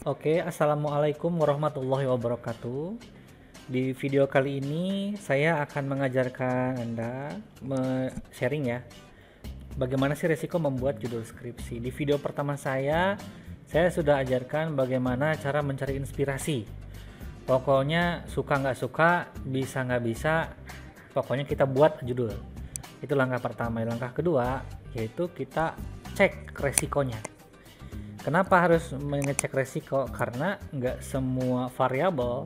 Oke, assalamualaikum warahmatullahi wabarakatuh. Di video kali ini saya akan mengajarkan Anda sharing ya, bagaimana sih resiko membuat judul skripsi. Di video pertama saya sudah ajarkan bagaimana cara mencari inspirasi. Pokoknya suka nggak suka, bisa nggak bisa, pokoknya kita buat judul. Itu langkah pertama. Langkah kedua yaitu kita cek resikonya. Kenapa harus mengecek resiko? Karena nggak semua variabel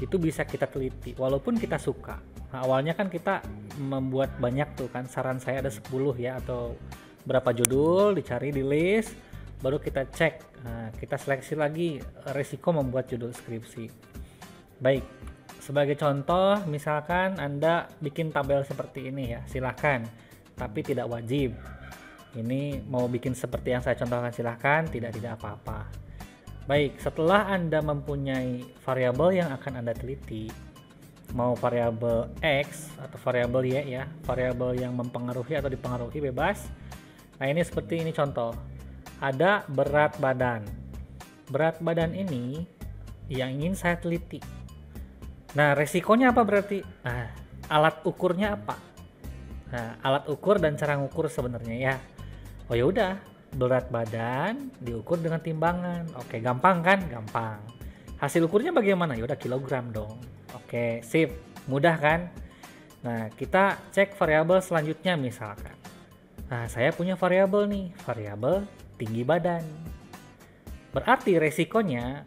itu bisa kita teliti, walaupun kita suka. Nah, awalnya kan kita membuat banyak tuh kan, saran saya ada 10 ya, atau berapa judul, dicari di list, baru kita cek. Nah, kita seleksi lagi resiko membuat judul skripsi. Baik, sebagai contoh, misalkan Anda bikin tabel seperti ini ya, silahkan, tapi tidak wajib. Ini mau bikin seperti yang saya contohkan, silahkan, tidak apa-apa. Baik, setelah Anda mempunyai variabel yang akan Anda teliti, mau variabel X atau variabel Y ya, variabel yang mempengaruhi atau dipengaruhi bebas. Nah, ini seperti ini contoh. Ada berat badan. Berat badan ini yang ingin saya teliti. Nah, resikonya apa berarti? Nah, alat ukurnya apa? Nah, alat ukur dan cara ngukur sebenarnya ya. Oh ya udah, berat badan diukur dengan timbangan. Oke, gampang kan? Gampang. Hasil ukurnya bagaimana? Ya udah kilogram dong. Oke, sip. Mudah kan? Nah, kita cek variabel selanjutnya misalkan. Nah, saya punya variabel nih, variabel tinggi badan. Berarti resikonya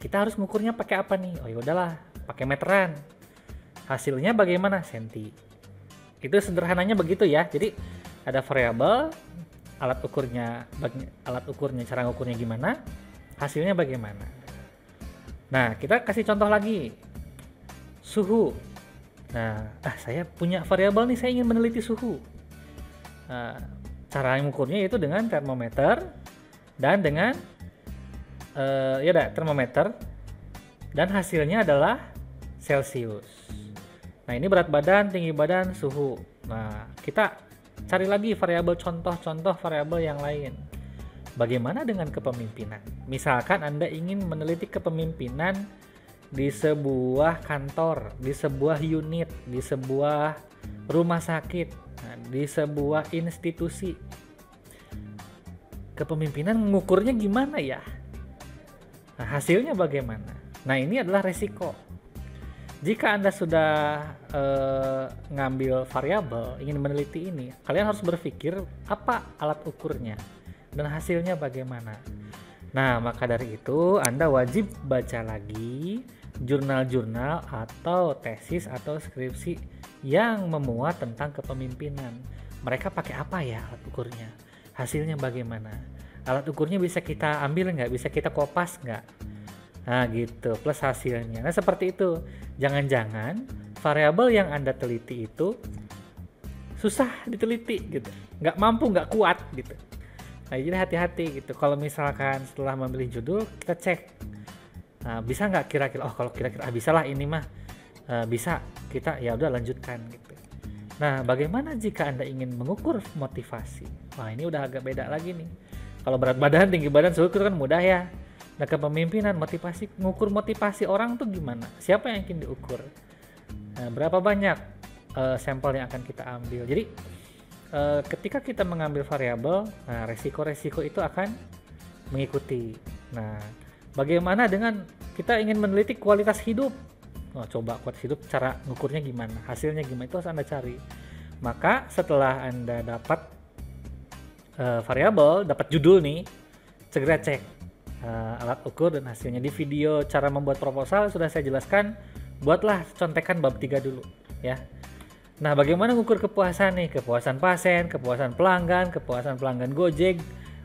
kita harus mengukurnya pakai apa nih? Oh ya udahlah, pakai meteran. Hasilnya bagaimana? Senti. Itu sederhananya begitu ya. Jadi ada variabel, alat ukurnya, cara ngukurnya gimana, hasilnya bagaimana. Nah, kita kasih contoh lagi, suhu. Nah, saya punya variabel nih, saya ingin meneliti suhu. Nah, cara mengukurnya itu dengan termometer dan dengan termometer, dan hasilnya adalah Celcius. Nah, ini berat badan, tinggi badan, suhu. Nah, kita cari lagi variabel contoh variabel yang lain. Bagaimana dengan kepemimpinan? Misalkan Anda ingin meneliti kepemimpinan di sebuah kantor, di sebuah unit, di sebuah rumah sakit, di sebuah institusi. Kepemimpinan mengukurnya gimana ya? Nah, hasilnya bagaimana? Nah, ini adalah resiko. Jika Anda sudah ngambil variabel, ingin meneliti ini, kalian harus berpikir apa alat ukurnya dan hasilnya bagaimana. Nah, maka dari itu Anda wajib baca lagi jurnal-jurnal atau tesis atau skripsi yang memuat tentang kepemimpinan. Mereka pakai apa ya alat ukurnya? Hasilnya bagaimana? Alat ukurnya bisa kita ambil nggak? Bisa kita kopas nggak? Nah gitu, plus hasilnya. Nah seperti itu. Jangan-jangan variabel yang Anda teliti itu susah diteliti gitu, nggak mampu, nggak kuat gitu. Nah jadi hati-hati gitu. Kalau misalkan setelah memilih judul, kita cek, nah, bisa nggak kira-kira, oh kalau kira-kira bisa lah ini mah, bisa, kita ya udah lanjutkan gitu. Nah bagaimana jika Anda ingin mengukur motivasi? Wah ini udah agak beda lagi nih. Kalau berat badan, tinggi badan, suhu itu kan mudah ya. Nah, kepemimpinan, motivasi, ngukur motivasi orang tuh gimana? Siapa yang ingin diukur? Nah, berapa banyak sampel yang akan kita ambil? Jadi, ketika kita mengambil variabel, nah resiko-resiko itu akan mengikuti. Nah, bagaimana dengan kita ingin meneliti kualitas hidup? Oh, coba kualitas hidup, cara ngukurnya gimana? Hasilnya gimana? Itu harus Anda cari. Maka setelah Anda dapat variabel, dapat judul nih, segera cek alat ukur dan hasilnya. Di video cara membuat proposal sudah saya jelaskan, buatlah contekan bab 3 dulu ya. Nah, bagaimana mengukur kepuasan nih? Kepuasan pasien, kepuasan pelanggan Gojek,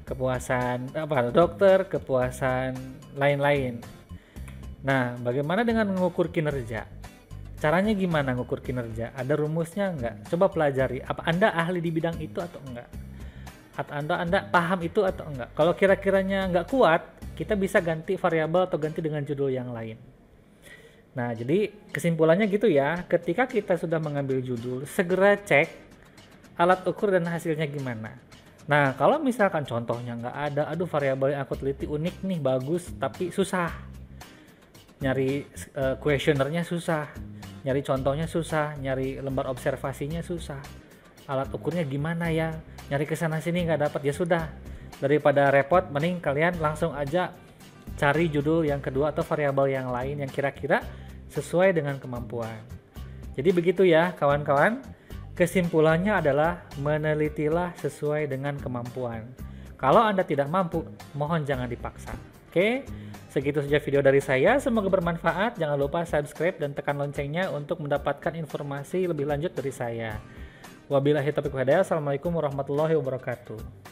kepuasan dokter, kepuasan lain-lain. Nah, bagaimana dengan mengukur kinerja? Caranya gimana mengukur kinerja? Ada rumusnya enggak? Coba pelajari. Apa Anda ahli di bidang itu atau enggak? Atau Anda paham itu atau enggak? Kalau kira-kiranya enggak kuat, kita bisa ganti variabel atau ganti dengan judul yang lain. Nah, jadi kesimpulannya gitu ya. Ketika kita sudah mengambil judul, segera cek alat ukur dan hasilnya gimana. Nah, kalau misalkan contohnya nggak ada, aduh variabel yang aku teliti unik nih, bagus, tapi susah. Nyari kuesionernya susah, nyari contohnya susah, nyari lembar observasinya susah. Alat ukurnya gimana ya? Nyari kesana sini nggak dapat, ya sudah. Daripada repot, mending kalian langsung aja cari judul yang kedua atau variabel yang lain yang kira-kira sesuai dengan kemampuan. Jadi begitu ya kawan-kawan. Kesimpulannya adalah menelitilah sesuai dengan kemampuan. Kalau Anda tidak mampu, mohon jangan dipaksa. Oke, segitu saja video dari saya. Semoga bermanfaat. Jangan lupa subscribe dan tekan loncengnya untuk mendapatkan informasi lebih lanjut dari saya. Wabillahi taufiq wal hidayah. Assalamualaikum warahmatullahi wabarakatuh.